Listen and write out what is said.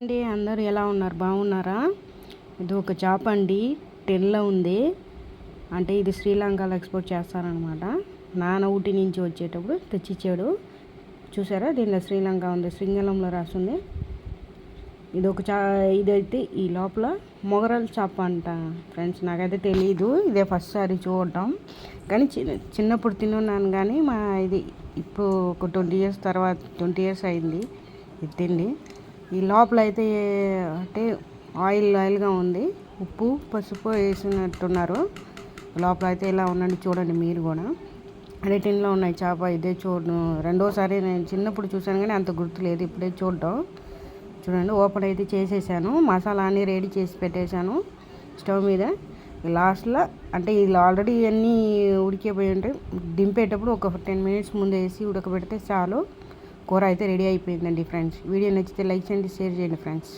అండి అందరూ ఎలా ఉన్నారు? బాగున్నారా? ఇది ఒక చేప అండి, టెన్లో ఉంది. అంటే ఇది శ్రీలంకలో ఎక్స్పోర్ట్ చేస్తారనమాట. నాన్న ఊటీ నుంచి వచ్చేటప్పుడు తెచ్చిచ్చాడు. చూసారా, దీనిలో శ్రీలంక ఉంది, సింగళంలో రాస్తుంది. ఇది ఒక ఇదైతే ఈ లోపల మొగరల్ చేప అంట ఫ్రెండ్స్. నాకైతే తెలీదు, ఇదే ఫస్ట్ సారి చూడటం. కానీ చిన్నప్పుడు తిన్నాను. కానీ ఇది ఇప్పుడు ఒక 20 years తర్వాత 20 years అయింది ఇది తిండి. ఈ లోపల అయితే అంటే ఆయిల్గా ఉంది. ఉప్పు పసుపు వేసినట్టున్నారు. లోపల అయితే ఇలా ఉండండి, చూడండి మీరు కూడా. అదే టిన్లో ఉన్నాయి చేప. ఇదే చూడడం రెండోసారి. నేను చిన్నప్పుడు చూసాను కానీ అంత గుర్తులేదు, ఇప్పుడే చూడటం. చూడండి, ఓపెన్ అయితే చేసేసాను. మసాలా అన్నీ రెడీ చేసి పెట్టేశాను స్టవ్ మీద. లాస్ట్లో అంటే ఇలా ఆల్రెడీ ఇవన్నీ ఉడికిపోయి ఉంటాయి. దింపేటప్పుడు ఒక 10 minutes ముందు వేసి ఉడకబెడితే చాలు. కూర అయితే రెడీ అయిపోయిందండి ఫ్రెండ్స్. వీడియో నచ్చితే లైక్ చేయండి, షేర్ చేయండి ఫ్రెండ్స్.